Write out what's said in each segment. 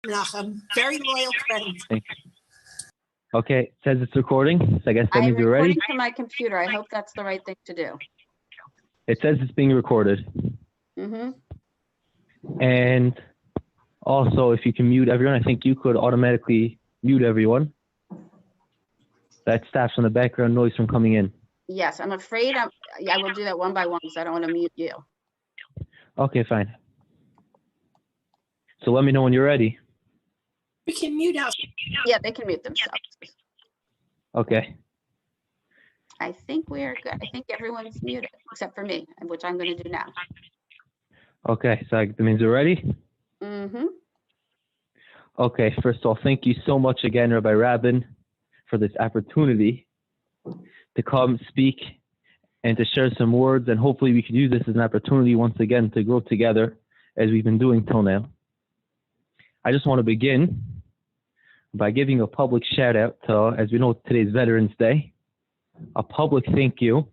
Menachem, very loyal friend. Thank you. Okay, it says it's recording, so I guess that means I'm you're ready. recording from my computer. I hope that's the right thing to do. It says it's being recorded. Mm-hmm. And also, if you can mute everyone, I think you could automatically mute everyone. That stops from the background noise from coming in. Yes, I'm afraid I will do that one by one because I don't want to mute you. Okay, fine. So let me know when you're ready. We can mute us. Yeah, they can mute themselves. Okay. I think we're good. I think everyone's muted except for me, which I'm going to do now. Okay, so that means you're ready? Mm-hmm. Okay, first of all, thank you so much again, Rabbi Rabin, for this opportunity to come speak and to share some words, and hopefully we can use this as an opportunity once again to grow together as we've been doing till now. I just want to begin by giving a public shout out to, as we know, today's Veterans Day, a public thank you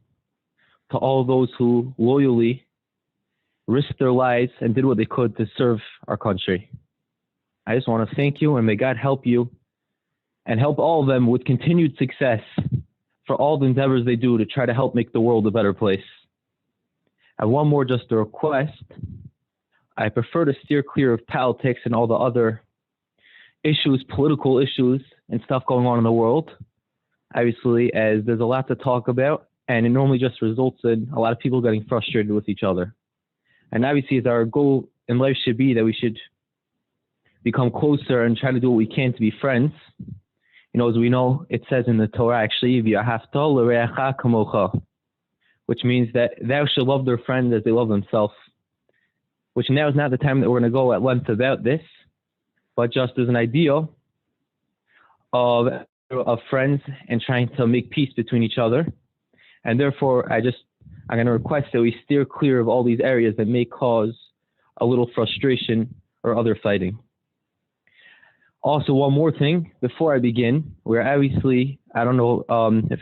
to all those who loyally risked their lives and did what they could to serve our country. I just want to thank you, and may God help you and help all of them with continued success for all the endeavors they do to try to help make the world a better place. And one more, just a request. I prefer to steer clear of politics and all the other issues, political issues and stuff going on in the world, obviously, as there's a lot to talk about, and it normally just results in a lot of people getting frustrated with each other. And obviously, as our goal in life should be that we should become closer and try to do what we can to be friends. You know, as we know, it says in the Torah, actually, which means that thou shalt love their friend as they love themselves, which now is not the time that we're going to go at length about this, but just as an idea of friends and trying to make peace between each other. And therefore, I'm going to request that we steer clear of all these areas that may cause a little frustration or other fighting. Also, one more thing before I begin, we're obviously, I don't know if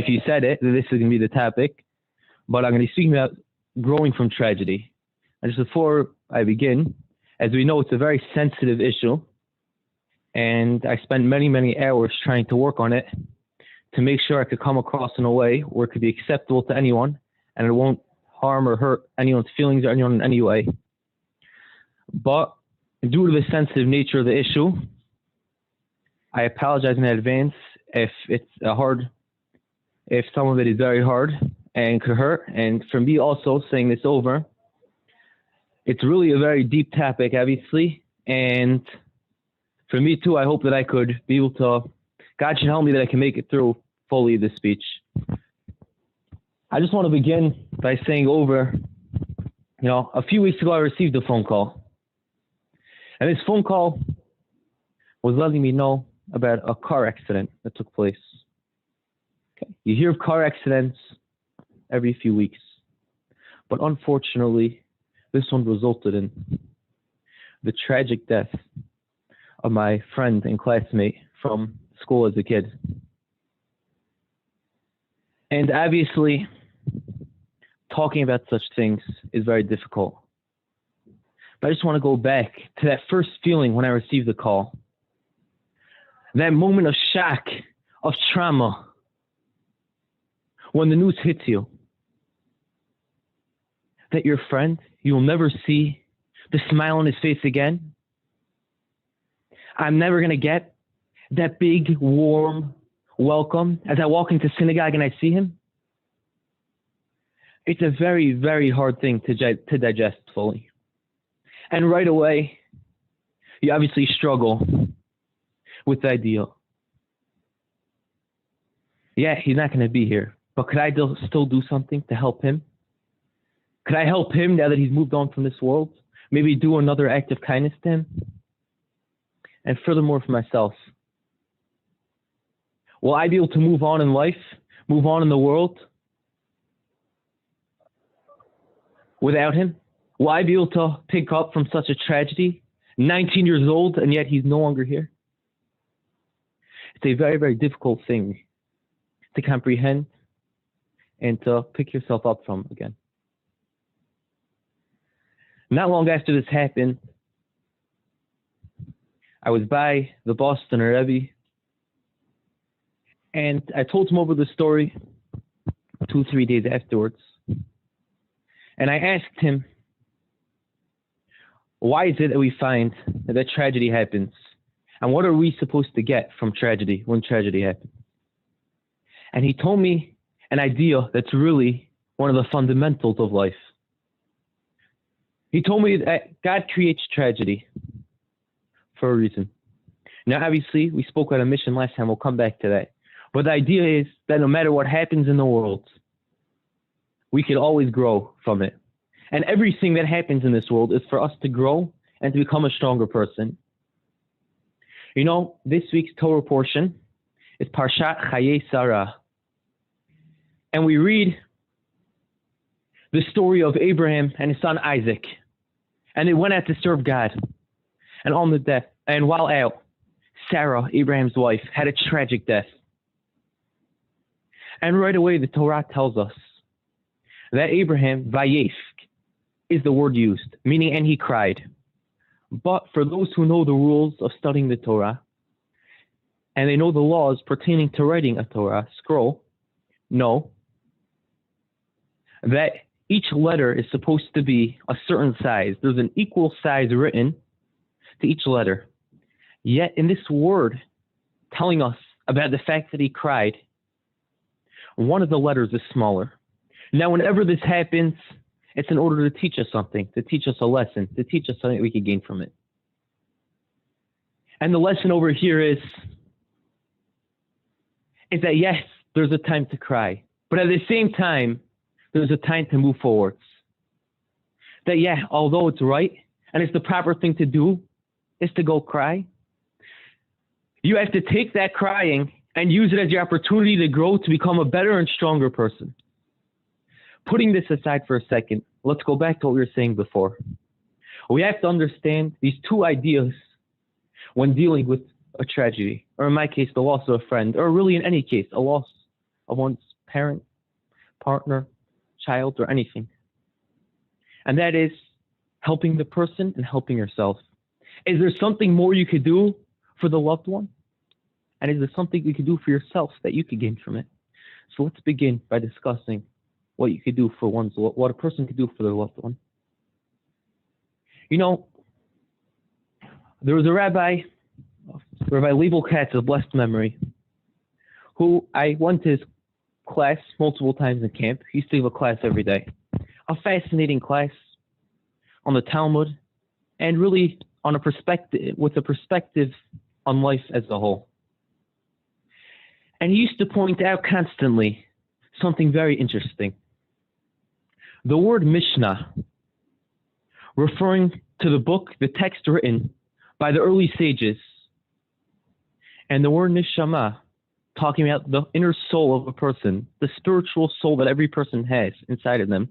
you said it, that this is going to be the topic, but I'm going to be speaking about growing from tragedy. And just before I begin, as we know, it's a very sensitive issue, and I spent many, many hours trying to work on it to make sure I could come across in a way where it could be acceptable to anyone, and it won't harm or hurt anyone's feelings or anyone in any way. But due to the sensitive nature of the issue, I apologize in advance if some of it is very hard and could hurt. And for me also, saying this over, it's really a very deep topic, obviously. And for me too, I hope that I could be able to, God should help me that I can make it through fully this speech. I just want to begin by saying over, a few weeks ago I received a phone call. And this phone call was letting me know about a car accident that took place. Okay. You hear of car accidents every few weeks. But unfortunately, this one resulted in the tragic death of my friend and classmate from school as a kid. And obviously, talking about such things is very difficult. But I just want to go back to that first feeling when I received the call. That moment of shock, of trauma, when the news hits you. That your friend, you will never see the smile on his face again. I'm never going to get that big, warm welcome as I walk into synagogue and I see him. It's a very, very hard thing to digest fully. And right away, you obviously struggle with the idea. Yeah, he's not going to be here, but could I still do something to help him? Could I help him now that he's moved on from this world? Maybe do another act of kindness to him? And furthermore, for myself, will I be able to move on in life, move on in the world without him? Will I be able to pick up from such a tragedy? 19 years old, and yet he's no longer here? It's a very, very difficult thing to comprehend and to pick yourself up from again. Not long after this happened, I was by the Bostoner Rebbe, and I told him over the story 2-3 days afterwards. And I asked him, why is it that we find that tragedy happens? And what are we supposed to get from tragedy when tragedy happens? And he told me an idea that's really one of the fundamentals of life. He told me that God creates tragedy for a reason. Now, obviously, we spoke about a mission last time. We'll come back to that. But the idea is that no matter what happens in the world, we can always grow from it. And everything that happens in this world is for us to grow and to become a stronger person. You know, this week's Torah portion is Parshat Chayei Sarah. And we read the story of Abraham and his son Isaac. And they went out to serve God. And on the death, and while out, Sarah, Abraham's wife, had a tragic death. And right away, the Torah tells us that Abraham, vayef, is the word used, meaning, and he cried. But for those who know the rules of studying the Torah, and they know the laws pertaining to writing a Torah scroll, know that each letter is supposed to be a certain size. There's an equal size written to each letter. Yet in this word telling us about the fact that he cried, one of the letters is smaller. Now, whenever this happens, it's in order to teach us something, to teach us a lesson, to teach us something that we can gain from it. And the lesson over here is that yes, there's a time to cry, but at the same time, there's a time to move forwards. That yeah, although it's right and it's the proper thing to do is to go cry, you have to take that crying and use it as your opportunity to grow, to become a better and stronger person. Putting this aside for a second, let's go back to what we were saying before. We have to understand these two ideas when dealing with a tragedy, or in my case, the loss of a friend, or really in any case, a loss of one's parent, partner, child, or anything. And that is helping the person and helping yourself. Is there something more you could do for the loved one? And is there something you could do for yourself that you could gain from it? So let's begin by discussing what you could do for what a person could do for their loved one. You know, there was a Rabbi Leibel Katz of blessed memory, who I went to his class multiple times in camp. He used to give a class every day. A fascinating class on the Talmud, and really on a perspective on life as a whole. And he used to point out constantly something very interesting. The word Mishnah, referring to the book, the text written by the early sages, and the word Neshama, talking about the inner soul of a person, the spiritual soul that every person has inside of them,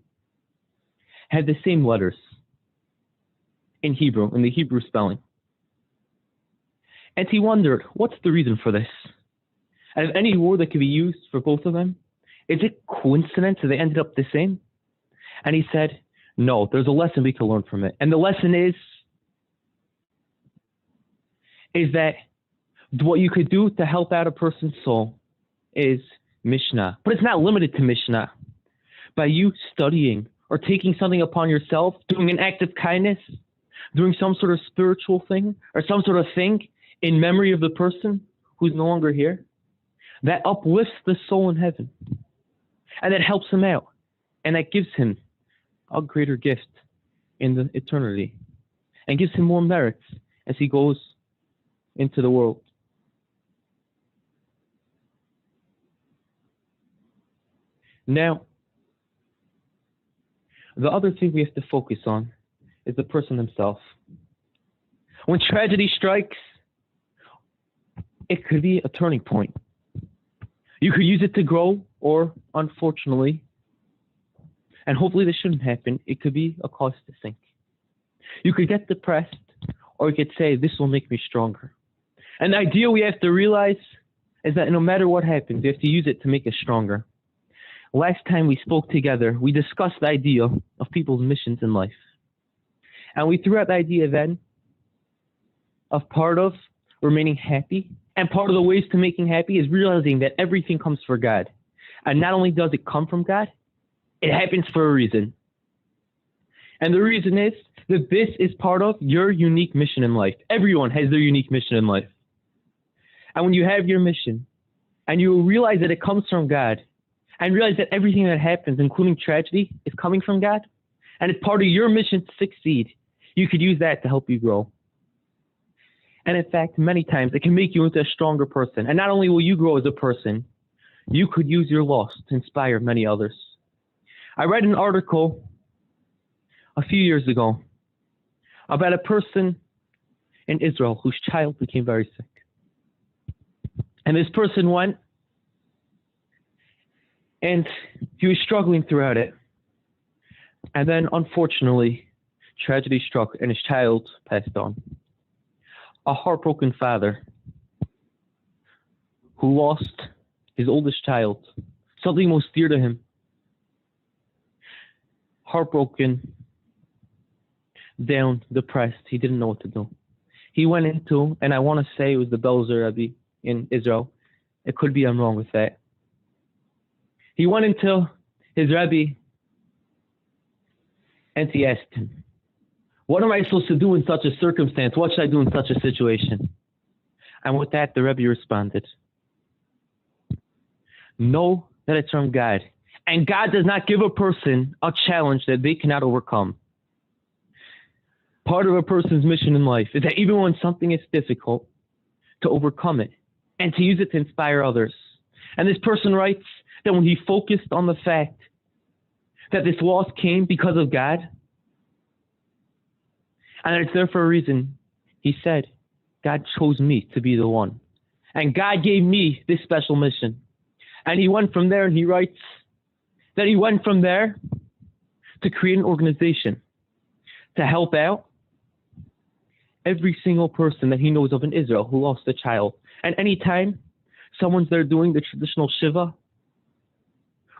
had the same letters in Hebrew, in the Hebrew spelling. And he wondered, what's the reason for this? Out of any word that could be used for both of them, is it coincidence that they ended up the same? And he said, no, there's a lesson we can learn from it. And the lesson is that what you could do to help out a person's soul is Mishnah. But it's not limited to Mishnah. By you studying or taking something upon yourself, doing an act of kindness, doing some sort of spiritual thing or some sort of thing in memory of the person who's no longer here, that uplifts the soul in heaven. And that helps him out. And that gives him a greater gift in the eternity. And gives him more merits as he goes into the world. Now, the other thing we have to focus on is the person himself. When tragedy strikes, it could be a turning point. You could use it to grow, or unfortunately, and hopefully this shouldn't happen, it could be a cause to sink. You could get depressed, or you could say, this will make me stronger. And the idea we have to realize is that no matter what happens, you have to use it to make us stronger. Last time we spoke together, we discussed the idea of people's missions in life. And we threw out the idea then of part of remaining happy, and part of the ways to making happy is realizing that everything comes from God. And not only does it come from God, it happens for a reason. And the reason is that this is part of your unique mission in life. Everyone has their unique mission in life. And when you have your mission, and you realize that it comes from God, and realize that everything that happens, including tragedy, is coming from God, and it's part of your mission to succeed, you could use that to help you grow. And in fact, many times it can make you into a stronger person. And not only will you grow as a person, you could use your loss to inspire many others. I read an article a few years ago about a person in Israel whose child became very sick. And this person went, and he was struggling throughout it. And then, unfortunately, tragedy struck and his child passed on. A heartbroken father who lost his oldest child, something most dear to him. Heartbroken, down, depressed. He didn't know what to do. He went into, and I want to say it was the Belzer Rebbe in Israel. It could be I'm wrong with that. He went into his Rebbe and he asked him, what am I supposed to do in such a circumstance? What should I do in such a situation? And with that, the Rebbe responded, know that it's from God. And God does not give a person a challenge that they cannot overcome. Part of a person's mission in life is that even when something is difficult, to overcome it and to use it to inspire others. And this person writes that when he focused on the fact that this loss came because of God, and that it's there for a reason, he said, God chose me to be the one. And God gave me this special mission. And he went from there, and he writes that he went from there to create an organization to help out every single person that he knows of in Israel who lost a child. And anytime someone's there doing the traditional Shiva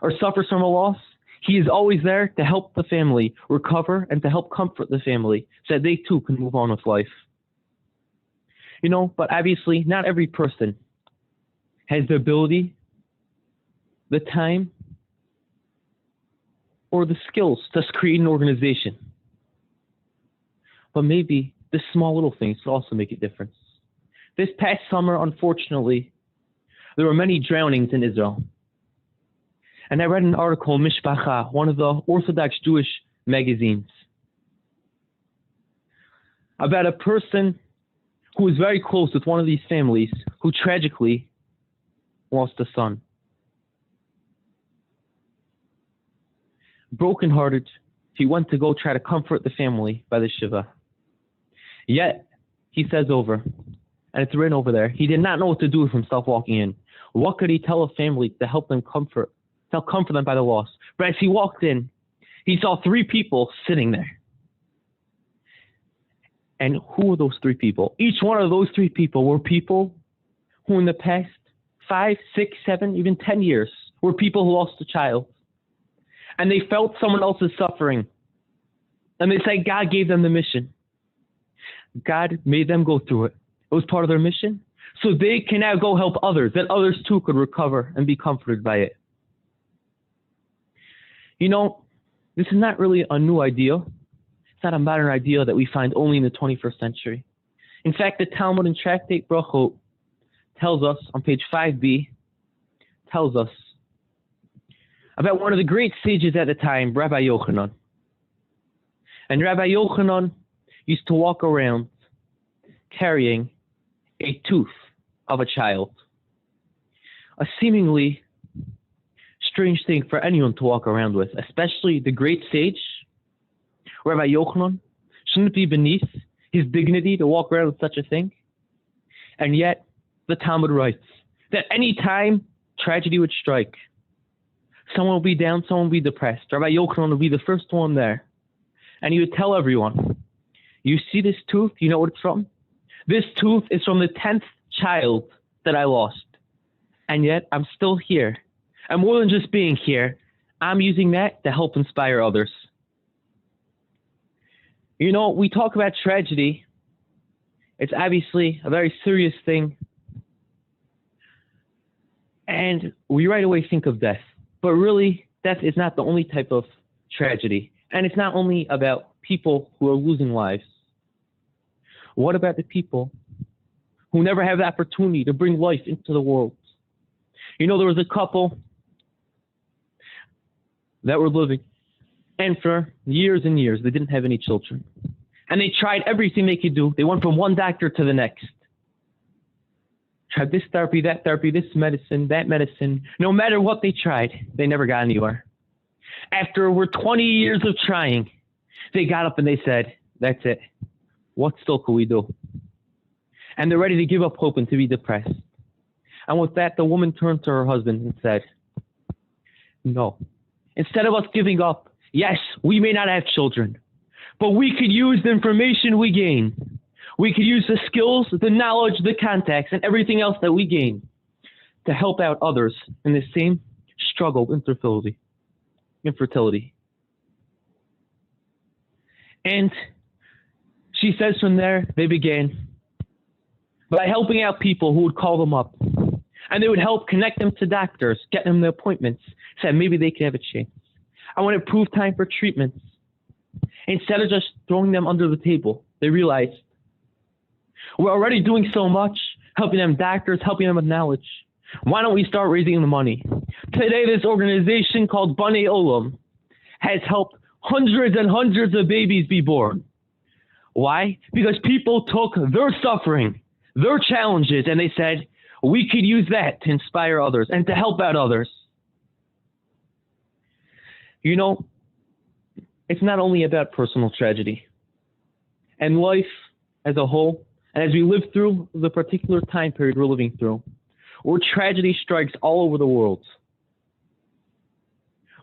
or suffers from a loss, he is always there to help the family recover and to help comfort the family so that they too can move on with life. You know, but obviously not every person has the ability, the time, or the skills to create an organization. But maybe the small little things could also make a difference. This past summer, unfortunately, there were many drownings in Israel. And I read an article in Mishpacha, one of the Orthodox Jewish magazines, about a person who was very close with one of these families who tragically lost a son. Brokenhearted, he went to go try to comfort the family by the Shiva. Yet, he says over, and it's written over there, he did not know what to do with himself walking in. What could he tell a family to help them comfort them by the loss? But as he walked in, he saw 3 people sitting there. And who were those 3 people? Each one of those 3 people were people who in the past 5, 6, 7, even 10 years were people who lost a child. And they felt someone else's suffering. And they said God gave them the mission. God made them go through it. It was part of their mission. So they can now go help others, that others too could recover and be comforted by it. You know, this is not really a new idea. It's not a modern idea that we find only in the 21st century. In fact, the Talmud in Tractate Brachot tells us, on page 5b, tells us about one of the great sages at the time, Rabbi Yochanan. And Rabbi Yochanan used to walk around carrying a tooth of a child. A seemingly strange thing for anyone to walk around with, especially the great sage, Rabbi Yochanan. Shouldn't it be beneath his dignity to walk around with such a thing? And yet, the Talmud writes that any time tragedy would strike, someone will be down, someone will be depressed. Rabbi Yochanan will be the first one there. And he would tell everyone, you see this tooth? You know what it's from? This tooth is from the 10th child that I lost. And yet, I'm still here. And more than just being here, I'm using that to help inspire others. You know, we talk about tragedy It's obviously a very serious thing. And we right away think of death. But really, death is not the only type of tragedy. And it's not only about people who are losing lives. What about the people who never have the opportunity to bring life into the world? You know, there was a couple that were living, and for years and years, they didn't have any children. And they tried everything they could do. They went from one doctor to the next. Tried this therapy, this medicine, that medicine. No matter what they tried, they never got anywhere. After over 20 years of trying, they got up and they said, that's it. What still could we do? And they're ready to give up hope and to be depressed. And with that, the woman turned to her husband and said, no. Instead of us giving up, yes, we may not have children, but we could use the information we gain. We could use the skills, the knowledge, the contacts, and everything else that we gain to help out others in the same struggle with infertility. And she says from there, they began by helping out people who would call them up. And they would help connect them to doctors, get them the appointments, said maybe they could have a chance. I want to improve time for treatments. Instead of just throwing them under the table, they realized we're already doing so much, helping them doctors, helping them with knowledge. Why don't we start raising the money? Today, this organization called B'nai Olam has helped hundreds and hundreds of babies be born. Why? Because people took their suffering, their challenges, and they said, we could use that to inspire others and to help out others. You know, it's not only about personal tragedy. And life as a whole, and as we live through the particular time period we're living through, where tragedy strikes all over the world.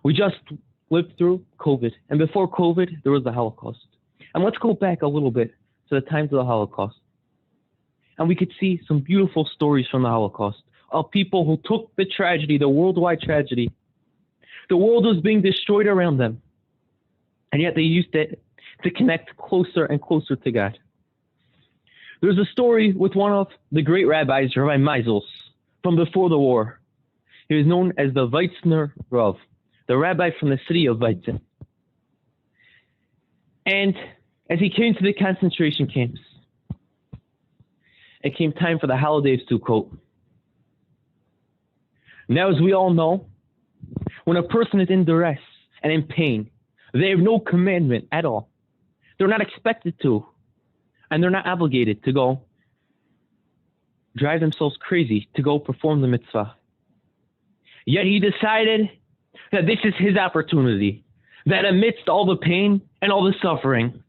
We just lived through COVID, and before COVID, there was the Holocaust. And let's go back a little bit to the times of the Holocaust. And we could see some beautiful stories from the Holocaust of people who took the tragedy, the worldwide tragedy. The world was being destroyed around them. And yet they used it to connect closer and closer to God. There's a story with one of the great rabbis, Rabbi Menachem, from before the war. He was known as the Weitzner Rav, the rabbi from the city of Weizen. And as he came to the concentration camps, it came time for the holiday of Sukkot. Now, as we all know, when a person is in duress and in pain, they have no commandment at all. They're not expected to, and they're not obligated to go drive themselves crazy to go perform the mitzvah. Yet he decided that this is his opportunity, that amidst all the pain and all the suffering,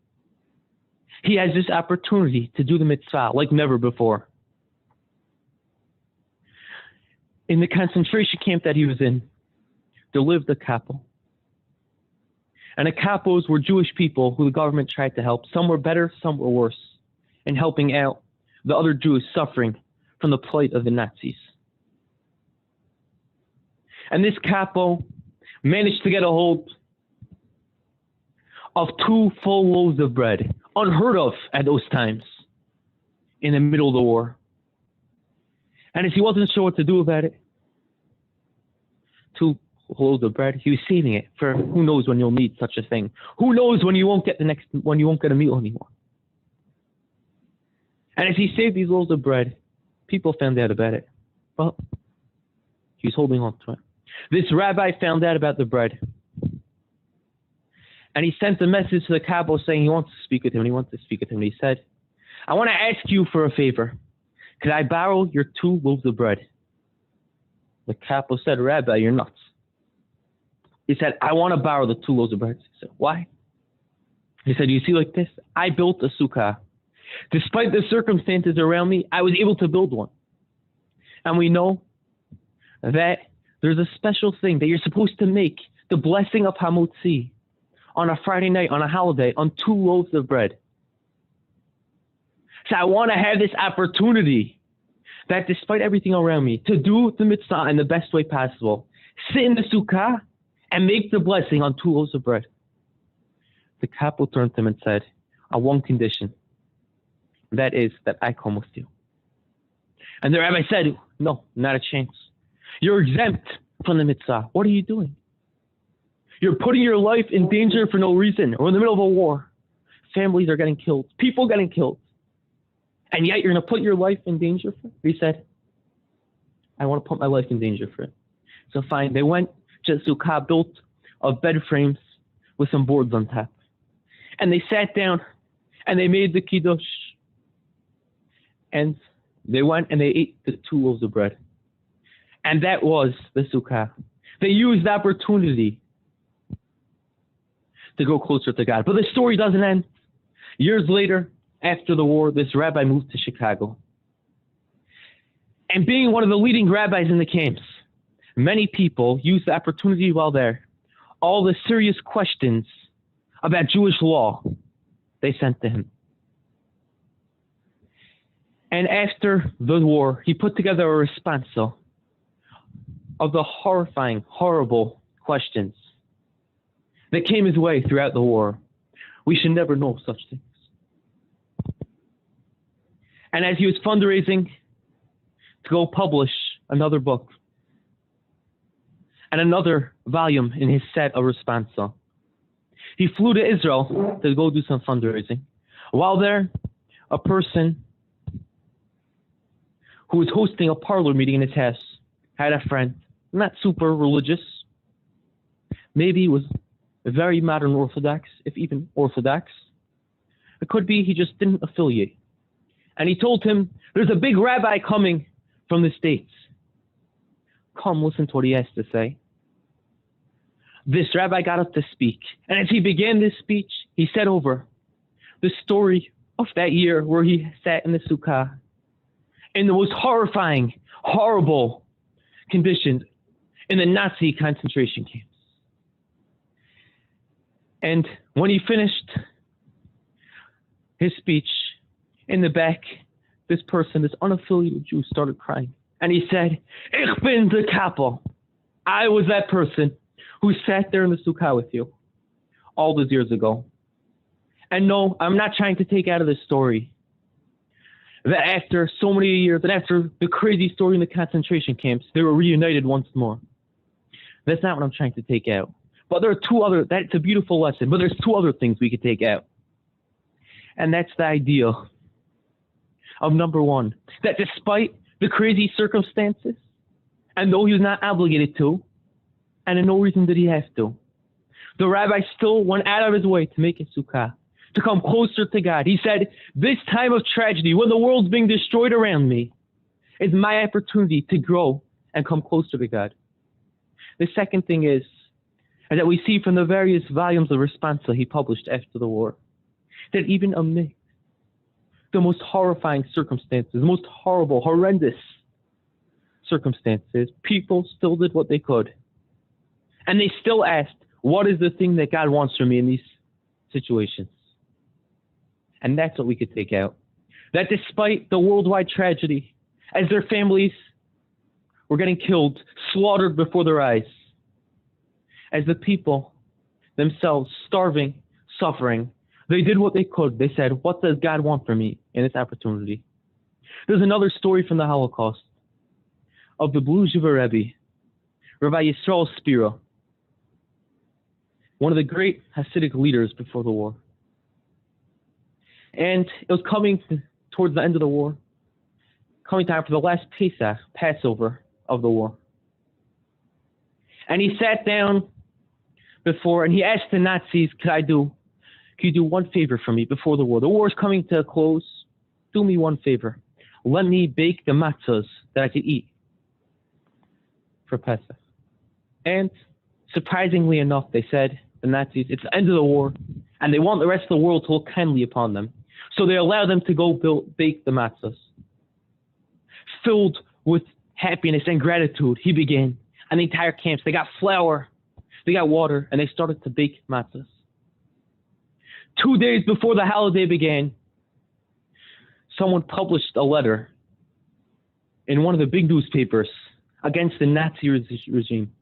he has this opportunity to do the mitzvah like never before. In the concentration camp that he was in, there lived a couple. And the couples were Jewish people who the government tried to help. Some were better, some were worse, in helping out the other Jews suffering from the plight of the Nazis. And this couple managed to get a hold of 2 full loaves of bread, unheard of at those times, in the middle of the war. And as he wasn't sure what to do about it, 2 loaves of bread, he was saving it for who knows when you'll need such a thing. Who knows when you won't get a meal anymore. And as he saved these loaves of bread, people found out about it. Well, he was holding on to it. This rabbi found out about the bread. And he sent a message to the couple saying he wants to speak with him. And he said, I want to ask you for a favor. Could I borrow your 2 loaves of bread? The couple said, Rabbi, you're nuts. He said, I want to borrow the 2 loaves of bread. He said, why? He said, you see, like this, I built a sukkah. Despite the circumstances around me, I was able to build one. And we know that there's a special thing that you're supposed to make, the blessing of Hamotzi, on a Friday night, on a holiday, on 2 loaves of bread. So I want to have this opportunity that despite everything around me, to do the mitzvah in the best way possible, sit in the sukkah and make the blessing on 2 loaves of bread. The couple turned to him and said, on one condition. that is that I come with you. And the rabbi said, no, not a chance. You're exempt from the mitzvah. What are you doing? You're putting your life in danger for no reason. We're in the middle of a war. Families are getting killed. People getting killed. And yet you're going to put your life in danger for it? He said, I want to put my life in danger for it. So fine, they went to Sukkah built of bed frames with some boards on top. And they sat down and they made the kiddush. And they went and they ate the 2 loaves of bread. And that was the Sukkah. They used the opportunity to go closer to God. But the story doesn't end. Years later, after the war, this rabbi moved to Chicago. And being one of the leading rabbis in the camps, many people used the opportunity while there. All the serious questions about Jewish law, they sent to him. And after the war, he put together a response of the horrifying, horrible questions that came his way throughout the war. We should never know such things. And as he was fundraising to go publish another book and another volume in his set of responsa, he flew to Israel to go do some fundraising. While there, a person who was hosting a parlor meeting in his house had a friend, not super religious, maybe was very modern Orthodox, if even Orthodox. It could be he just didn't affiliate. And he told him, there's a big rabbi coming from the States. Come listen to what he has to say. This rabbi got up to speak. And as he began this speech, he said over the story of that year where he sat in the sukkah in the most horrifying, horrible conditions in the Nazi concentration camps. And when he finished his speech, in the back, this person, this unaffiliated Jew, started crying. And he said, Ich bin der Kappel. I was that person who sat there in the sukkah with you all those years ago. And no, I'm not trying to take out of this story that after so many years, and after the crazy story in the concentration camps, they were reunited once more. That's not what I'm trying to take out. But there are 2 other, that's a beautiful lesson, but there's 2 other things we could take out. And that's the idea of number 1, that despite the crazy circumstances, and though he was not obligated to, and in no reason did he have to, the rabbi still went out of his way to make a sukkah, to come closer to God. He said, this time of tragedy, when the world's being destroyed around me, is my opportunity to grow and come closer to God. The second thing is that we see from the various volumes of responsa he published after the war, that even amid the most horrifying circumstances, the most horrible, horrendous circumstances, people still did what they could. And they still asked, what is the thing that God wants from me in these situations? And that's what we could take out. That despite the worldwide tragedy, as their families were getting killed, slaughtered before their eyes, as the people themselves starving, suffering, they did what they could. They said, what does God want from me in this opportunity? There's another story from the Holocaust of the Blue Jiva Rebbe, Rabbi Yisrael Spira, one of the great Hasidic leaders before the war. And it was coming towards the end of the war, coming time for the last Pesach, Passover of the war. And he sat down before, and he asked the Nazis, could you do one favor for me before the war? The war is coming to a close. Do me one favor. Let me bake the matzahs that I could eat for Pesach. And surprisingly enough, they said, the Nazis, it's the end of the war, and they want the rest of the world to look kindly upon them. So they allow them to go bake the matzahs. Filled with happiness and gratitude, he began. And the entire camps, they got flour, they got water, and they started to bake matzahs. 2 days before the holiday began, someone published a letter in one of the big newspapers against the Nazi regime,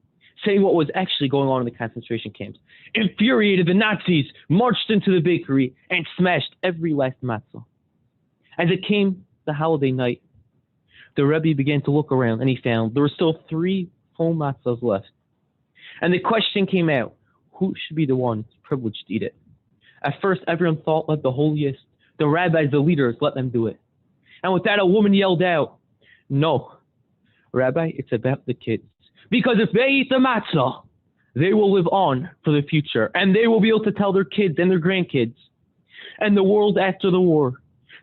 saying what was actually going on in the concentration camps. Infuriated, the Nazis marched into the bakery and smashed every last matzah. As it came the holiday night, the Rebbe began to look around, and he found there were still 3 full matzahs left. And the question came out, who should be the one privileged to eat it? At first, everyone thought, let the holiest, the rabbis, the leaders, let them do it. And with that, a woman yelled out, no, Rabbi, it's about the kids. Because if they eat the matzah, they will live on for the future, and they will be able to tell their kids and their grandkids and the world after the war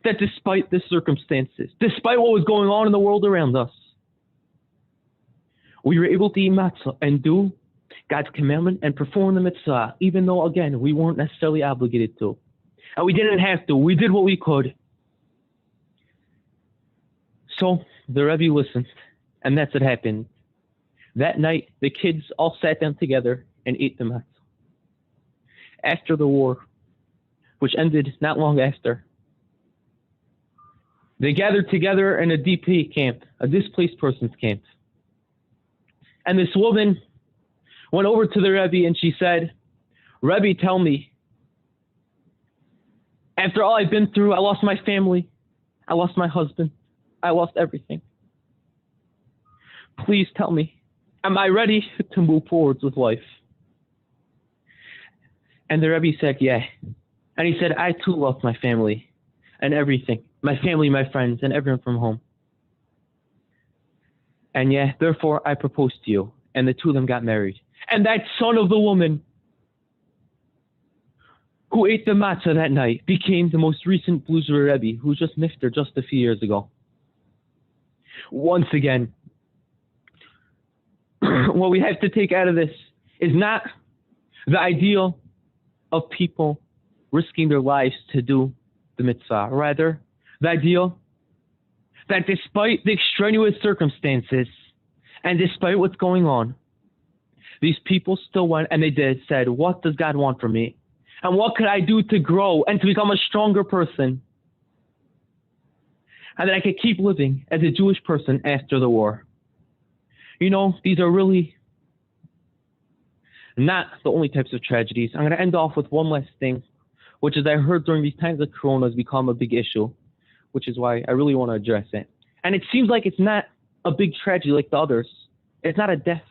that despite the circumstances, despite what was going on in the world around us, we were able to eat matzah and do God's commandment and perform the mitzvah, even though, again, we weren't necessarily obligated to. And we didn't have to. We did what we could. So the Rebbe listened, and that's what happened. That night, the kids all sat down together and ate the matzah. After the war, which ended not long after, they gathered together in a DP camp, a displaced persons camp. And this woman went over to the Rebbe and she said, Rebbe, tell me, after all I've been through, I lost my family, I lost my husband, I lost everything. Please tell me, am I ready to move forwards with life? And the Rebbe said, yeah. And he said, I too lost my family and everything. My family, my friends, and everyone from home. And yeah, therefore I proposed to you. And the two of them got married. And that son of the woman who ate the matzah that night became the most recent Bluesville Rebbe who just nifter just a few years ago. Once again, what we have to take out of this is not the ideal of people risking their lives to do the mitzvah. Rather, the ideal that despite the extraneous circumstances and despite what's going on, these people still went and they said, what does God want from me? And what could I do to grow and to become a stronger person? And that I could keep living as a Jewish person after the war. You know, these are really not the only types of tragedies. I'm going to end off with one last thing, which is I heard during these times of Corona has become a big issue, which is why I really want to address it. And it seems like it's not a big tragedy like the others. It's not a death.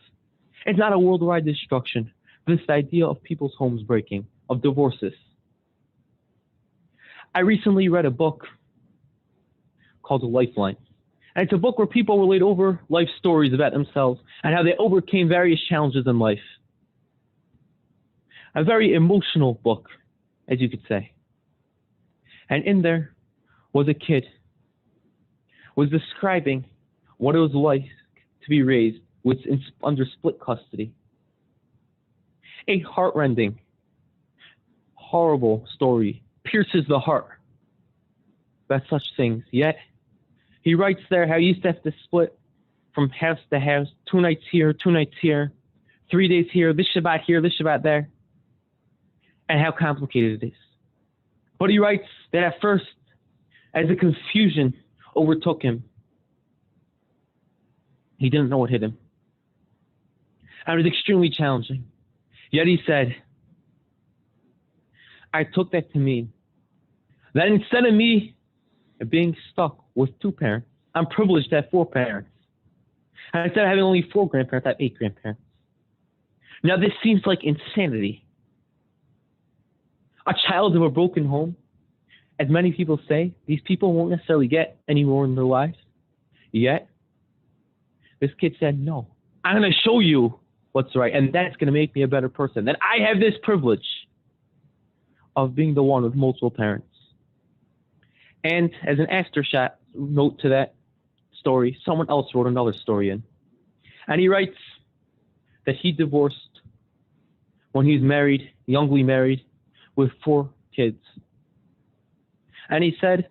It's not a worldwide destruction. This idea of people's homes breaking, of divorces. I recently read a book called Lifeline. And it's a book where people relate over life stories about themselves and how they overcame various challenges in life. A very emotional book, as you could say. And in there was a kid was describing what it was like to be raised under split custody. A heartrending, horrible story pierces the heart about such things. Yet, he writes there how he used to have to split from house to house, 2 nights here, 2 nights here, 3 days here, this Shabbat here, this Shabbat there, and how complicated it is. But he writes that at first, as the confusion overtook him, he didn't know what hit him. And it was extremely challenging. Yet he said, I took that to mean that instead of me being stuck with 2 parents, I'm privileged to have 4 parents. And instead of having only 4 grandparents, I have 8 grandparents. Now this seems like insanity. A child of a broken home, as many people say, these people won't necessarily get any more in their lives. Yet, this kid said, no, I'm going to show you what's right, and that's going to make me a better person. That I have this privilege of being the one with multiple parents. And as an aftershot note to that story, someone else wrote another story in. And he writes that he divorced when he was married, youngly married, with 4 kids. And he said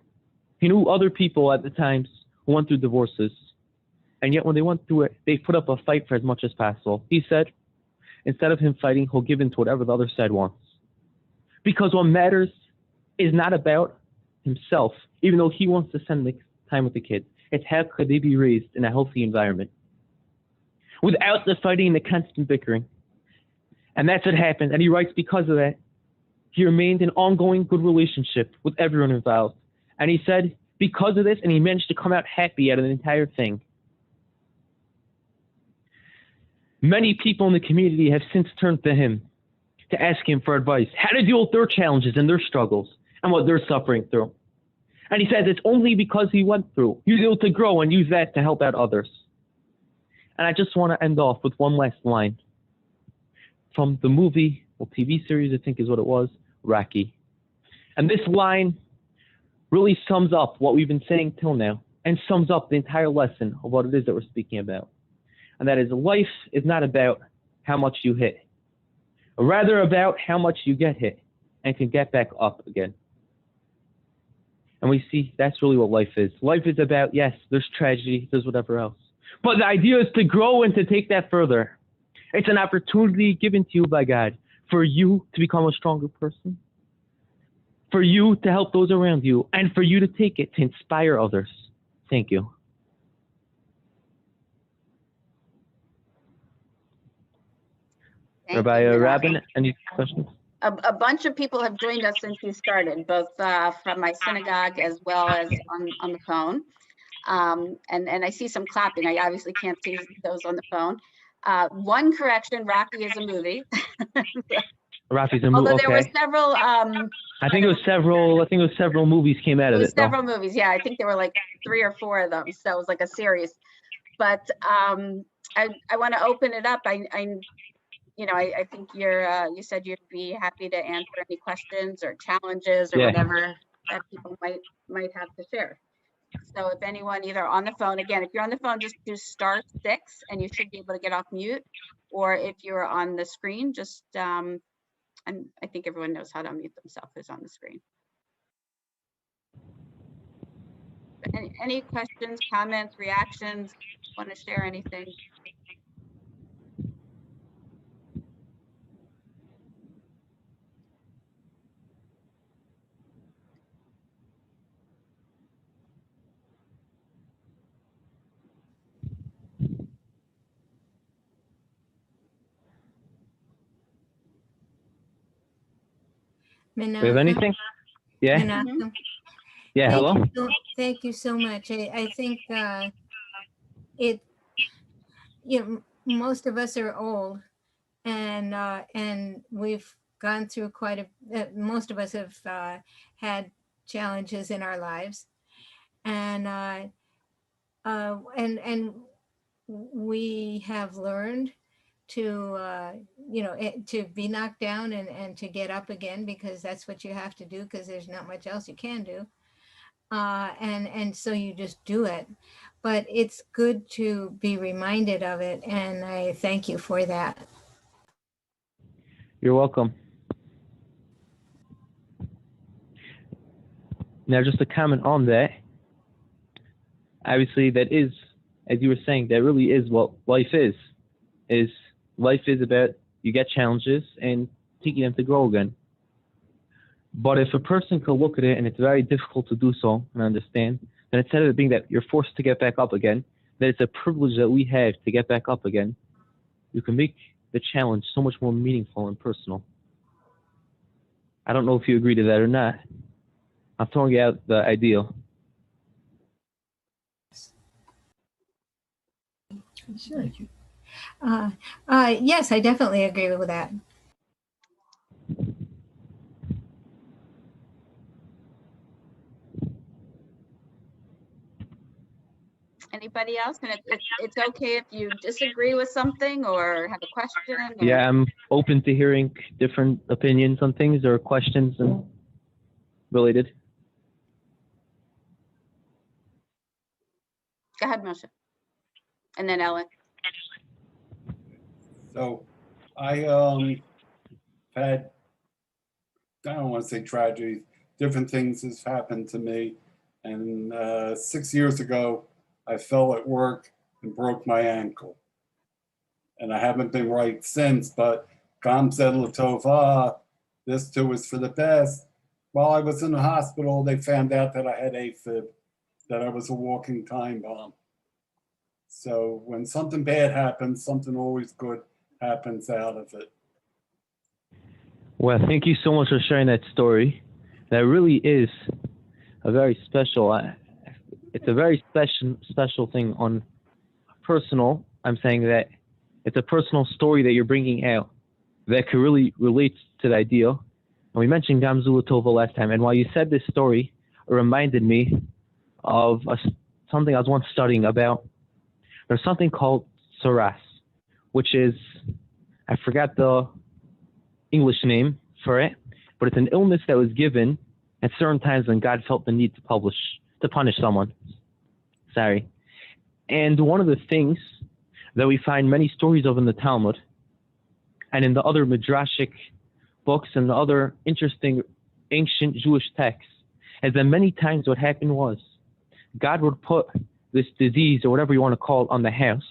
he knew other people at the times who went through divorces. And yet when they went through it, they put up a fight for as much as possible. He said, instead of him fighting, he'll give in to whatever the other side wants. Because what matters is not about himself, even though he wants to spend the time with the kids. It's how could they be raised in a healthy environment without the fighting and the constant bickering. And that's what happened. And he writes, because of that, he remained in ongoing good relationship with everyone involved. And he said because of this, and he managed to come out happy out of the entire thing. Many people in the community have since turned to him to ask him for advice, how to deal with their challenges and their struggles and what they're suffering through. And he says it's only because he went through. He was able to grow and use that to help out others. And I just want to end off with one last line from the movie, or TV series, I think is what it was, Rocky. And this line really sums up what we've been saying till now and sums up the entire lesson of what it is that we're speaking about. And that is, life is not about how much you hit, but rather about how much you get hit and can get back up again. And we see that's really what life is. Life is about, yes, there's tragedy, there's whatever else. But the idea is to grow and to take that further. It's an opportunity given to you by God for you to become a stronger person, for you to help those around you, and for you to take it to inspire others. Thank you. Thank Rabbi you, Menachem. Rabin, any questions? A bunch of people have joined us since you started, both from my synagogue as well as on the phone. And I see some clapping. I obviously can't see those on the phone. One correction, Rocky is a movie. Rocky's a movie. Although there were Okay. several. I think it was several movies came out of it. Several movies. Yeah, I think there were like 3 or 4 of them. So it was like a series. But I want to open it up. I think you said you'd be happy to answer any questions or challenges or whatever that people might have to share. So if anyone either on the phone, again, if you're on the phone, just do *6 and you should be able to get off mute. Or if you're on the screen, just, and I think everyone knows how to unmute themselves who's on the screen. Any questions, comments, reactions, want to share anything? Do we have anything? Yeah. Menachem. Yeah. Hello. Thank you so much. I think most of us are old, and we've gone through most of us have had challenges in our lives, and we have learned to to be knocked down and to get up again, because that's what you have to do, because there's not much else you can do. And so you just do it. But it's good to be reminded of it, and I thank you for that. You're welcome. Now, just a comment on that. Obviously, that is, as you were saying, that really is what life is. Life is about, you get challenges and taking them to grow again. But if a person could look at it, and it's very difficult to do so and understand, then instead of it being that you're forced to get back up again, that it's a privilege that we have to get back up again, you can make the challenge so much more meaningful and personal. I don't know if you agree to that or not. I'm throwing out the ideal. Yes, I definitely agree with that. Anybody else? And it's okay if you disagree with something or have a question. Or... Yeah, I'm open to hearing different opinions on things or questions and related. Go ahead, Moshe. And then Ellen. So I had, I don't want to say tragedies, different things has happened to me. And 6 years ago, I fell at work and broke my ankle. And I haven't been right since, but Gam said Latova, this too is for the best. While I was in the hospital, they found out that I had AFib, that I was a walking time bomb. So when something bad happens, something always good happens out of it. Well, thank you so much for sharing that story. That really is a very special, it's a very special thing on personal. I'm saying that it's a personal story that you're bringing out that could really relate to the idea. And we mentioned Gamzula Tova last time, and while you said this story, it reminded me of something I was once studying about. There's something called Saras, which is, I forgot the English name for it, but it's an illness that was given at certain times when God felt the need to punish someone. Sorry. And one of the things that we find many stories of in the Talmud and in the other midrashic books and the other interesting ancient Jewish texts is that many times what happened was God would put this disease or whatever you want to call it on the house,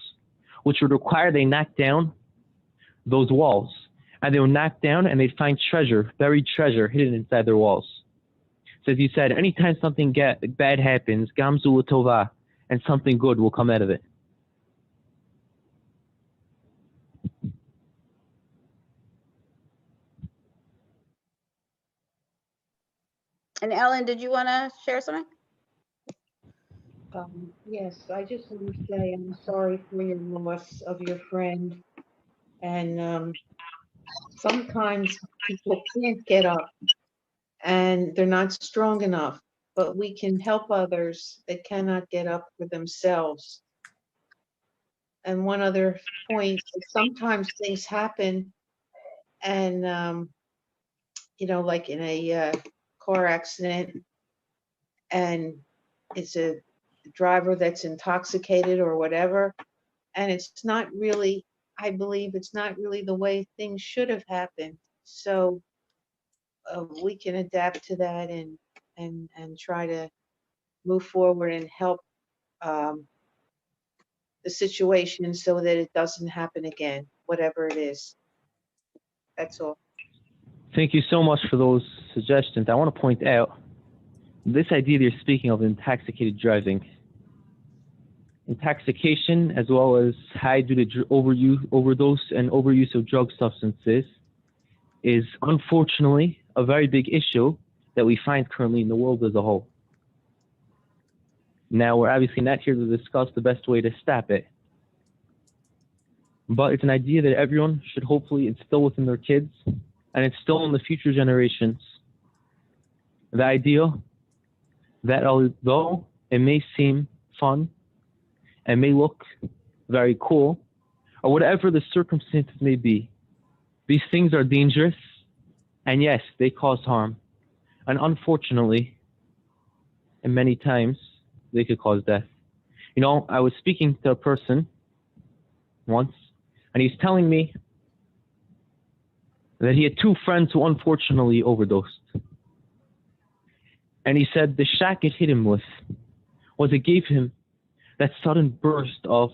which would require they knock down those walls. And they would knock down and they'd find treasure, buried treasure hidden inside their walls. So as you said, anytime something bad happens, Gamzu Tova, and something good will come out of it. And Ellen, did you want to share something? Yes, I just want to say I'm sorry for your loss of your friend. And sometimes people can't get up and they're not strong enough, but we can help others that cannot get up for themselves. And one other point, sometimes things happen and, like in a car accident, and it's a driver that's intoxicated or whatever, and it's not really, I believe it's not really the way things should have happened. So we can adapt to that and try to move forward and help the situation so that it doesn't happen again, whatever it is. That's all. Thank you so much for those suggestions. I want to point out this idea that you're speaking of intoxicated driving. Intoxication, as well as high due to overdose and overuse of drug substances, is unfortunately a very big issue that we find currently in the world as a whole. Now, we're obviously not here to discuss the best way to stop it, but it's an idea that everyone should hopefully instill within their kids and instill in the future generations. The idea that although it may seem fun and may look very cool, or whatever the circumstances may be, these things are dangerous, and yes, they cause harm. And unfortunately, and many times, they could cause death. You know, I was speaking to a person once, and he's telling me that he had two friends who unfortunately overdosed. And he said the shock it hit him with was it gave him that sudden burst of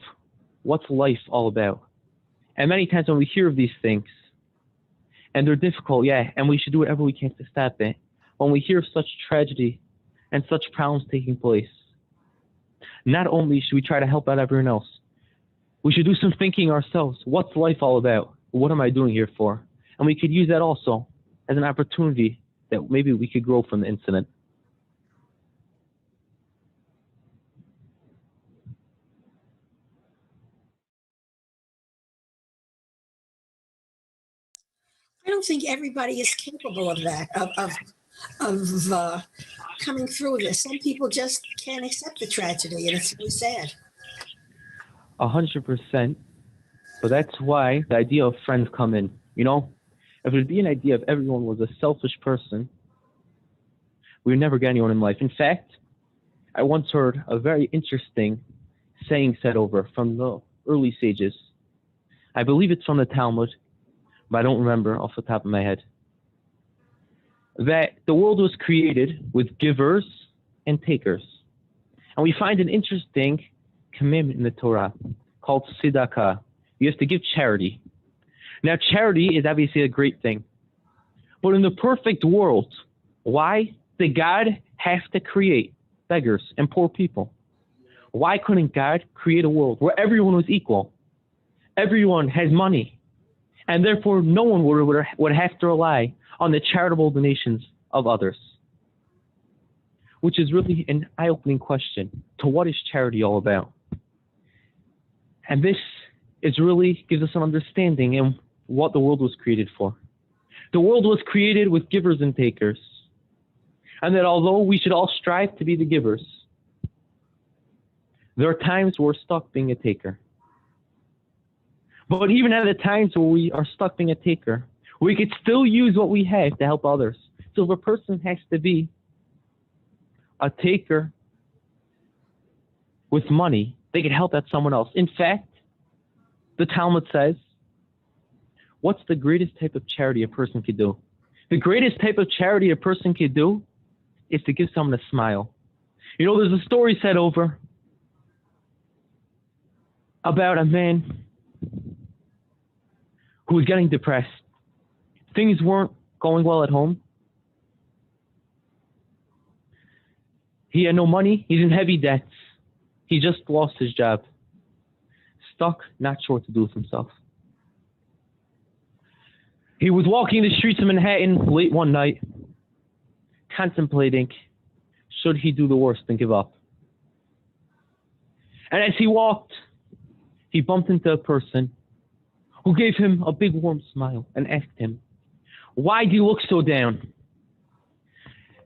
what's life all about. And many times when we hear of these things, and they're difficult, yeah, and we should do whatever we can to stop it, when we hear of such tragedy and such problems taking place, not only should we try to help out everyone else, we should do some thinking ourselves. What's life all about? What am I doing here for? And we could use that also as an opportunity that maybe we could grow from the incident. I don't think everybody is capable of that, of coming through this. Some people just can't accept the tragedy, and it's really sad. 100%. But that's why the idea of friends come in. You know, if it would be an idea if everyone was a selfish person, we would never get anyone in life. In fact, I once heard a very interesting saying said over from the early sages. I believe it's from the Talmud, but I don't remember off the top of my head. That the world was created with givers and takers. And we find an interesting commandment in the Torah called tzedakah. You have to give charity. Now, charity is obviously a great thing. But in the perfect world, why did God have to create beggars and poor people? Why couldn't God create a world where everyone was equal? Everyone has money. And therefore, no one would have to rely on the charitable donations of others. which is really an eye-opening question to what is charity all about. And this is really gives us an understanding in what the world was created for. The world was created with givers and takers. And that although we should all strive to be the givers, there are times we're stuck being a taker. But even at the times where we are stuck being a taker, we could still use what we have to help others. So if a person has to be a taker with money, they could help out someone else. In fact, the Talmud says, what's the greatest type of charity a person could do? The greatest type of charity a person could do is to give someone a smile. You know, there's a story said over about a man who was getting depressed. Things weren't going well at home. He had no money. He's in heavy debts. He just lost his job. Stuck, not sure what to do with himself. He was walking the streets of Manhattan late one night, contemplating, should he do the worst and give up? And as he walked, he bumped into a person who gave him a big warm smile and asked him, why do you look so down?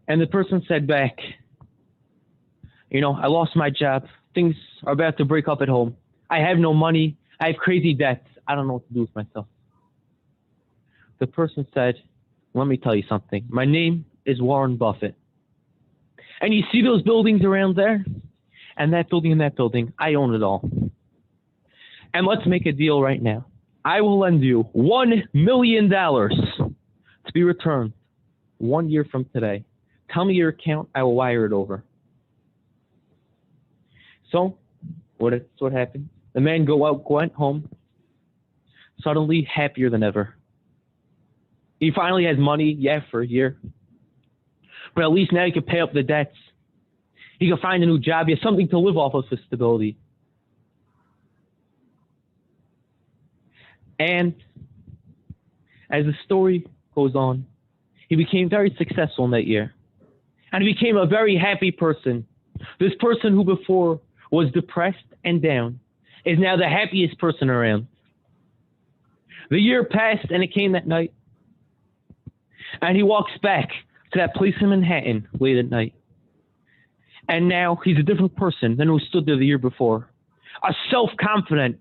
And the person said back, you know, I lost my job. Things are about to break up at home. I have no money. I have crazy debts. I don't know what to do with myself. The person said, let me tell you something. My name is Warren Buffett. And you see those buildings around there? And that building and that building, I own it all. And let's make a deal right now. I will lend you $1 million to be returned 1 year from today. Tell me your account, I will wire it over. So, what happened? The man went home, suddenly happier than ever. He finally has money, yeah, for a year. But at least now he can pay up the debts. He can find a new job. He has something to live off of for stability. And as the story goes on, he became very successful in that year. And he became a very happy person. This person who before was depressed and down is now the happiest person around. The year passed and it came that night. And he walks back to that place in Manhattan late at night. And now he's a different person than who stood there the year before. A self-confident,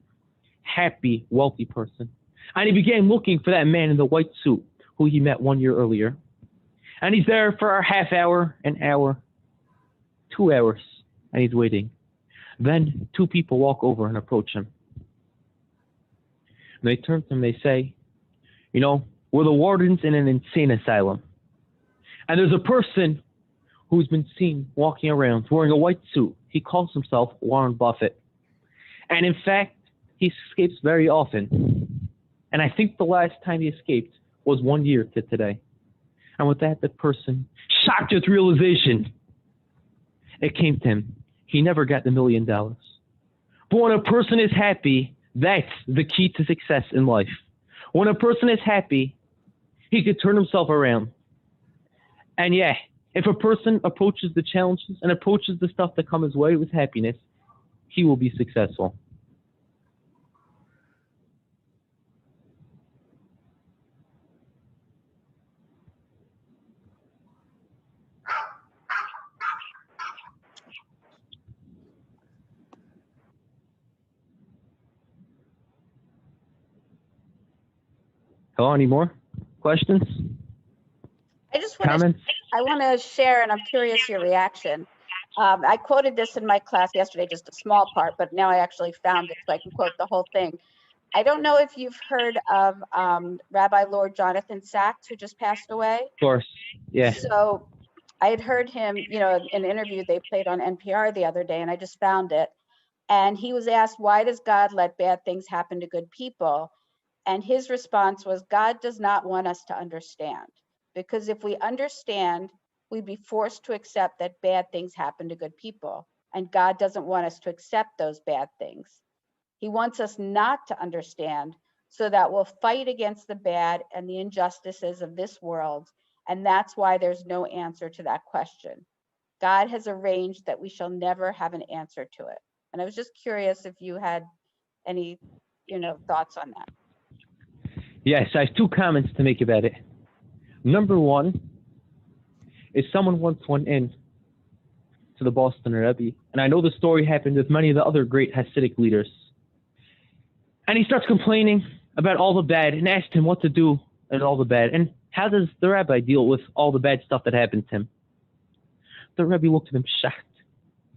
happy, wealthy person. And he began looking for that man in the white suit who he met 1 year earlier. And he's there for a half hour, an hour, 2 hours, and he's waiting. Then two people walk over and approach him. And they turn to him, they say, you know, we're the wardens in an insane asylum. And there's a person who's been seen walking around wearing a white suit. He calls himself Warren Buffett. And in fact, he escapes very often. And I think the last time he escaped was 1 year to today. And with that, the person, shocked with realization, it came to him. He never got the $1 million. But when a person is happy, that's the key to success in life. When a person is happy, he could turn himself around. And yeah, if a person approaches the challenges and approaches the stuff that comes his way with happiness, he will be successful. Hello, any more questions? I just want to, Comments? I want to share, and I'm curious your reaction. I quoted this in my class yesterday, just a small part, but now I actually found it so I can quote the whole thing. I don't know if you've heard of Rabbi Lord Jonathan Sachs, who just passed away. Of course, yeah. So I had heard him, you know, in an interview they played on NPR the other day, and I just found it. And he was asked, why does God let bad things happen to good people? And his response was, God does not want us to understand. Because if we understand, we'd be forced to accept that bad things happen to good people. And God doesn't want us to accept those bad things. He wants us not to understand so that we'll fight against the bad and the injustices of this world. And that's why there's no answer to that question. God has arranged that we shall never have an answer to it. And I was just curious if you had any, thoughts on that. Yes, I have two comments to make about it. Number one is someone once went in to the Boston Rebbe, and I know the story happened with many of the other great Hasidic leaders. And he starts complaining about all the bad and asked him what to do and all the bad. And how does the rabbi deal with all the bad stuff that happened to him? The Rebbe looked at him shocked.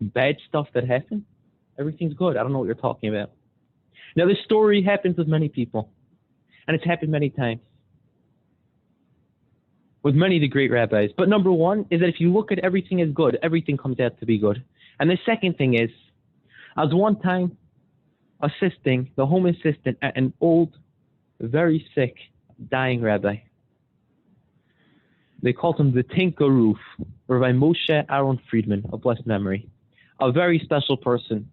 Bad stuff that happened? Everything's good. I don't know what you're talking about. Now, this story happens with many people, and it's happened many times with many of the great rabbis. But number one is that if you look at everything as good, everything comes out to be good. And the second thing is, I was one time assisting the home assistant at an old, very sick, dying rabbi. They called him the Tinka Roof, Rabbi Moshe Aaron Friedman of blessed memory, a very special person.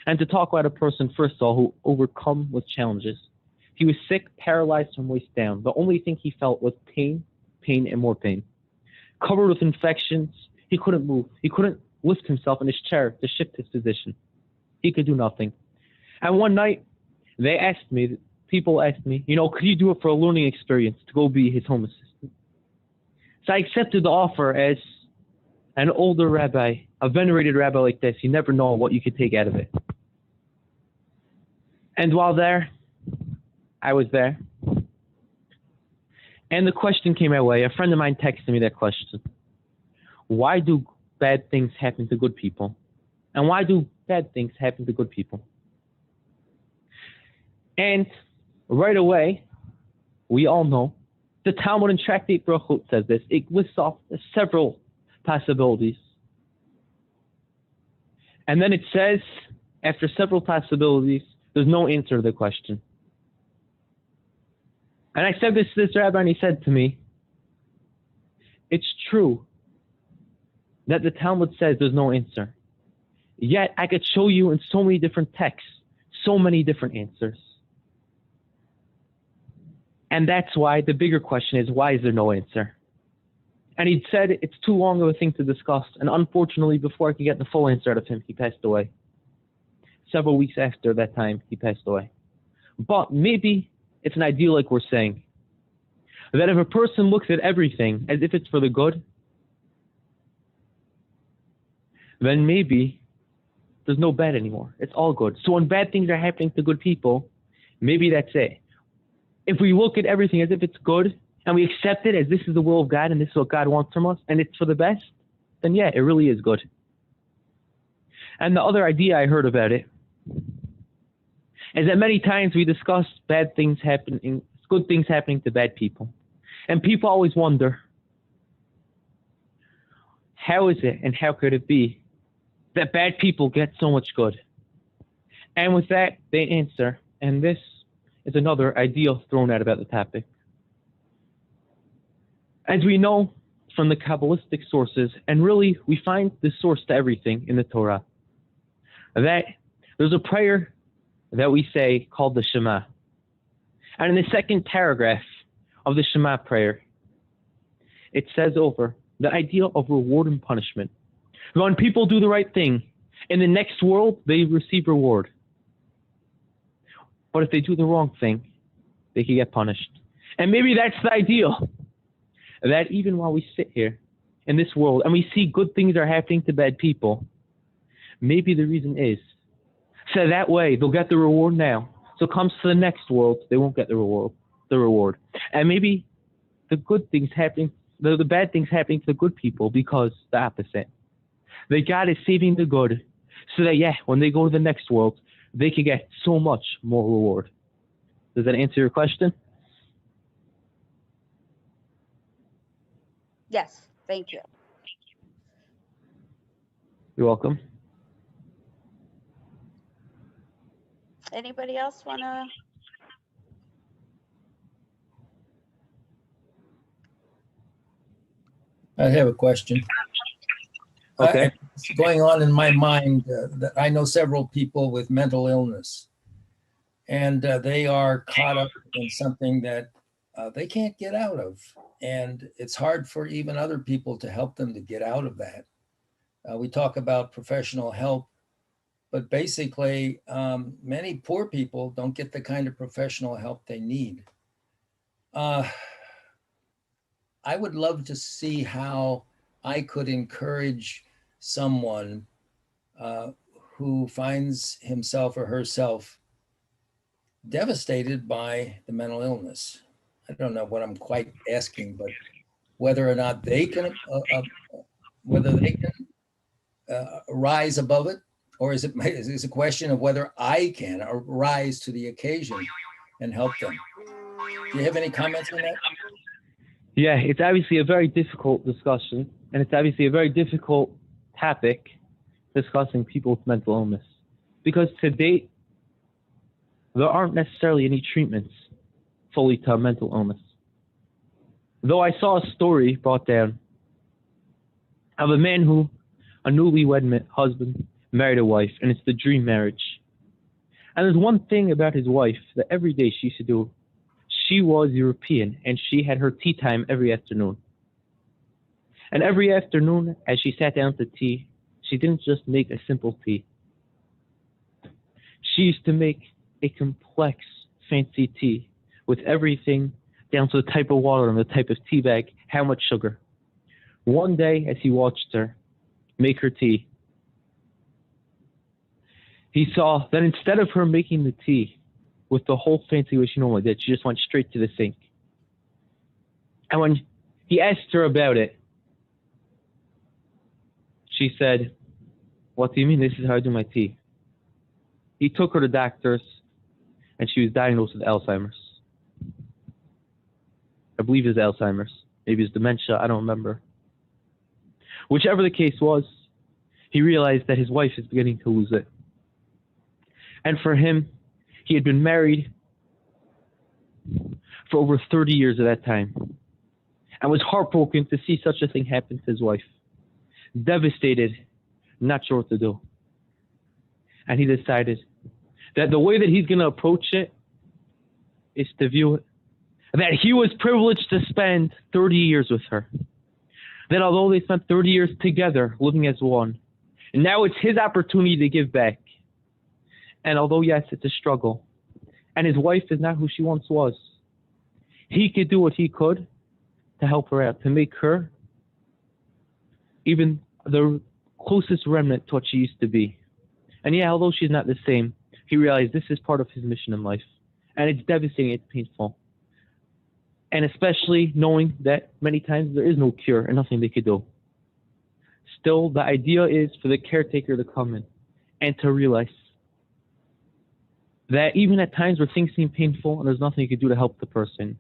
And to talk about a person, first of all, who overcome with challenges. He was sick, paralyzed from waist down. The only thing he felt was pain, and more pain. Covered with infections, he couldn't move. He couldn't lift himself in his chair to shift his position. He could do nothing. And one night, people asked me, could you do it for a learning experience to go be his home assistant? So I accepted the offer. As an older rabbi, a venerated rabbi like this, you never know what you could take out of it. And while there, I was there. And the question came my way. A friend of mine texted me that question. Why do bad things happen to good people? And why do bad things happen to good people? And right away, we all know, the Talmud in Tractate Brachot says this. It lists off several possibilities. And then it says, after several possibilities, there's no answer to the question. And I said this to this rabbi, and he said to me, it's true that the Talmud says there's no answer. Yet I could show you in so many different texts, so many different answers. And that's why the bigger question is, why is there no answer? And he said it's too long of a thing to discuss. And unfortunately, before I could get the full answer out of him, he passed away. Several weeks after that time, he passed away. But maybe it's an idea like we're saying, that if a person looks at everything as if it's for the good, then maybe there's no bad anymore. It's all good. So when bad things are happening to good people, maybe that's it. If we look at everything as if it's good, and we accept it as this is the will of God and this is what God wants from us, and it's for the best, then yeah, it really is good. And the other idea I heard about it is that many times we discuss bad things happening, good things happening to bad people. And people always wonder, how is it and how could it be that bad people get so much good? And with that, they answer, and this is another idea thrown out about the topic. As we know from the Kabbalistic sources, and really we find the source to everything in the Torah, that there's a prayer that we say called the Shema. And in the second paragraph of the Shema prayer, it says over the idea of reward and punishment. When people do the right thing, in the next world, they receive reward. But if they do the wrong thing, they can get punished. And maybe that's the ideal, that even while we sit here in this world and we see good things are happening to bad people, maybe the reason is so that way they'll get the reward now. So it comes to the next world, they won't get the reward. And maybe the good things happening, the bad things happening to the good people because the opposite. That God is saving the good so that, yeah, when they go to the next world, they can get so much more reward. Does that answer your question? Yes, thank you. You're welcome. Anybody else want to? I have a question. Okay. It's going on in my mind that I know several people with mental illness, and they are caught up in something that they can't get out of. And it's hard for even other people to help them to get out of that. We talk about professional help, but basically, many poor people don't get the kind of professional help they need. I would love to see how I could encourage someone who finds himself or herself devastated by the mental illness. I don't know what I'm quite asking, but whether or not they can, rise above it, or is it a question of whether I can rise to the occasion and help them? Do you have any comments on that? Yeah, it's obviously a very difficult discussion, and it's obviously a very difficult topic, discussing people with mental illness, because to date, there aren't necessarily any treatments fully to mental illness. Though I saw a story brought down of a man who, a newlywed husband, married a wife, and it's the dream marriage. And there's one thing about his wife that every day she used to do. She was European, and she had her tea time every afternoon. And every afternoon, as she sat down to tea, she didn't just make a simple tea. She used to make a complex, fancy tea with everything down to the type of water and the type of tea bag, how much sugar. One day, as he watched her make her tea, he saw that instead of her making the tea with the whole fancy way she normally did, she just went straight to the sink. And when he asked her about it, she said, "What do you mean? This is how I do my tea." He took her to doctors, and she was diagnosed with Alzheimer's. I believe it's Alzheimer's. Maybe it's dementia. I don't remember. Whichever the case was, he realized that his wife is beginning to lose it. And for him, he had been married for over 30 years at that time, and was heartbroken to see such a thing happen to his wife. Devastated, not sure what to do. And he decided that the way that he's going to approach it is to view it that he was privileged to spend 30 years with her. That although they spent 30 years together, living as one, and now it's his opportunity to give back. And although, yes, it's a struggle, and his wife is not who she once was, he could do what he could to help her out, to make her even the closest remnant to what she used to be. And yeah, although she's not the same, he realized this is part of his mission in life. And it's devastating, it's painful. And especially knowing that many times there is no cure and nothing they could do. Still, the idea is for the caretaker to come in and to realize that even at times where things seem painful and there's nothing you can do to help the person,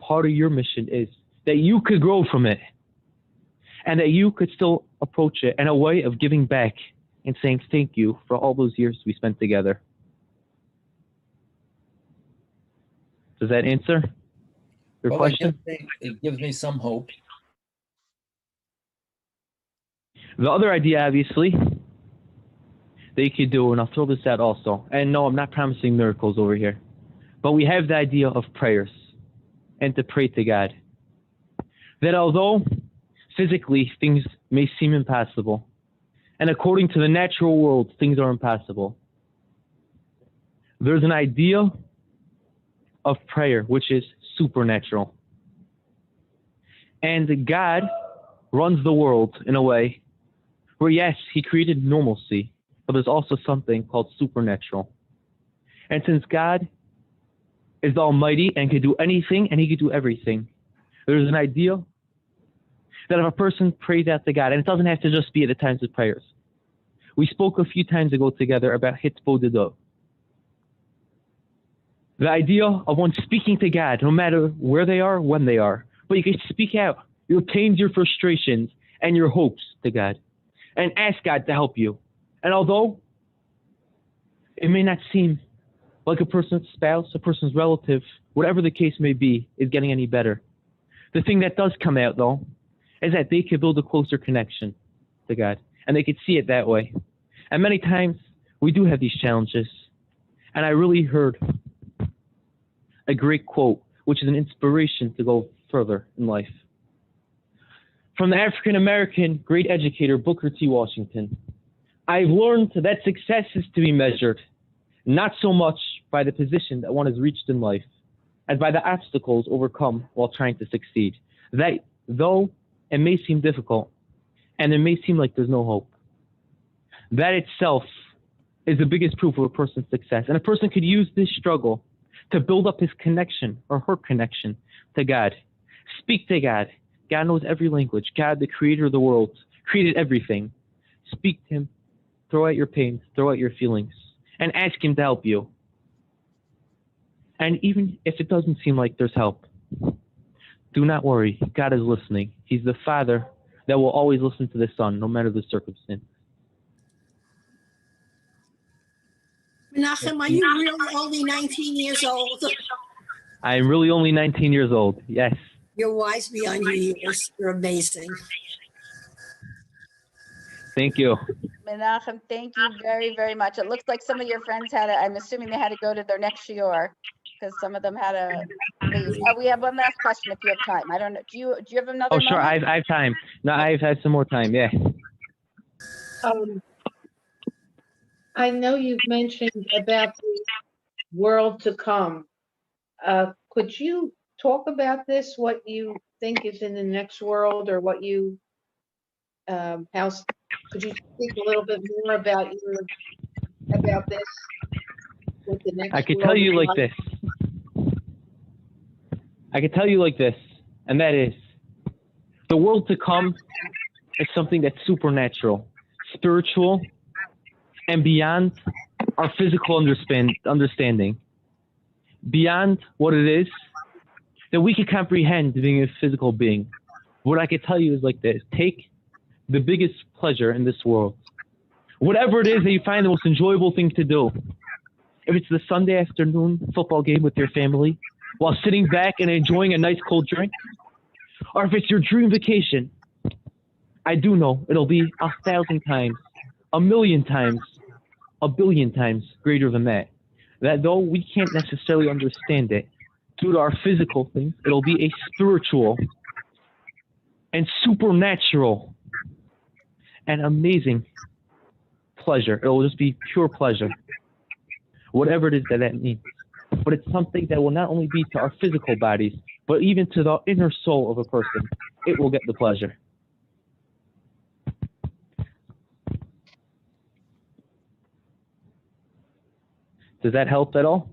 part of your mission is that you could grow from it and that you could still approach it in a way of giving back and saying thank you for all those years we spent together. Does that answer your question? It gives me some hope. The other idea, obviously, they could do, and I'll throw this out also, and no, I'm not promising miracles over here, but we have the idea of prayers and to pray to God. That although physically things may seem impossible, and according to the natural world things are impossible, there's an idea of prayer which is supernatural. And God runs the world in a way where, yes, he created normalcy, but there's also something called supernatural. And since God is the Almighty and can do anything and he can do everything, there's an idea that if a person prays out to God, and it doesn't have to just be at the times of prayers. We spoke a few times ago together about hitbodedut. The idea of one speaking to God, no matter where they are, when they are. But you can speak out your pains, your frustrations, and your hopes to God. And ask God to help you. And although it may not seem like a person's spouse, a person's relative, whatever the case may be, is getting any better, the thing that does come out, though, is that they can build a closer connection to God. And they could see it that way. And many times, we do have these challenges. And I really heard a great quote, which is an inspiration to go further in life. From the African-American great educator Booker T. Washington, I've learned that success is to be measured not so much by the position that one has reached in life, as by the obstacles overcome while trying to succeed. That, though it may seem difficult, and it may seem like there's no hope, that itself is the biggest proof of a person's success. And a person could use this struggle to build up his connection or her connection to God. Speak to God. God knows every language. God, the creator of the world, created everything. Speak to him. Throw out your pain. Throw out your feelings. And ask him to help you. And even if it doesn't seem like there's help, do not worry. God is listening. He's the Father that will always listen to the Son, no matter the circumstance. Menachem, are you really only 19 years old? I am really only 19 years old. Yes. You're wise beyond your years. You're amazing. Thank you. Menachem, thank you very, very much. It looks like some of your friends I'm assuming they had to go to their next shiur because some of them had to leave. We have one last question if you have time. I don't know. Do you have another Oh, sure. moment? I have time. No, I've had some more time. Yeah. I know you've mentioned about the world to come. Could you talk about this, what you think is in the next world, or what you, could you speak a little bit more about this? What the next I could world tell you is like this. I could tell you like this, and that is, the world to come is something that's supernatural, spiritual, and beyond our physical understanding. Beyond what it is that we can comprehend being a physical being. What I could tell you is like this. Take the biggest pleasure in this world. Whatever it is that you find the most enjoyable thing to do. If it's the Sunday afternoon football game with your family, while sitting back and enjoying a nice cold drink, or if it's your dream vacation, I do know it'll be 1,000 times, 1,000,000 times, 1,000,000,000 times greater than that. That though we can't necessarily understand it due to our physical things, it'll be a spiritual and supernatural and amazing pleasure. It'll just be pure pleasure, whatever it is that means. But it's something that will not only be to our physical bodies, but even to the inner soul of a person. It will get the pleasure. Does that help at all?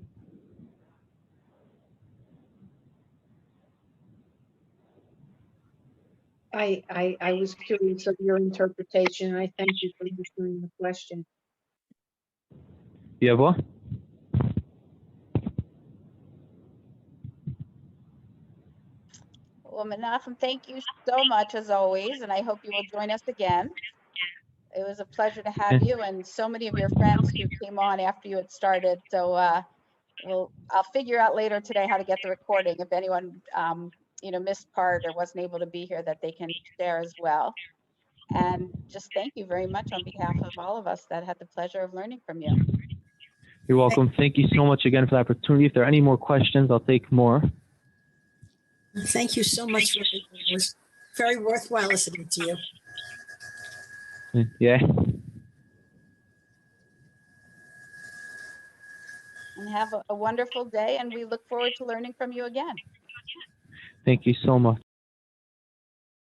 I was curious of your interpretation, and I thank you for answering the question. You have what? Well, Menachem, thank you so much as always, and I hope you will join us again. It was a pleasure to have you and so many of your friends who came on after you had started. So I'll figure out later today how to get the recording if anyone missed part or wasn't able to be here, that they can share as well. And just thank you very much on behalf of all of us that had the pleasure of learning from you. You're welcome. Thank you so much again for the opportunity. If there are any more questions, I'll take more. Thank you so much for it. It was very worthwhile listening to you. Yeah. And have a wonderful day, and we look forward to learning from you again. Thank you so much.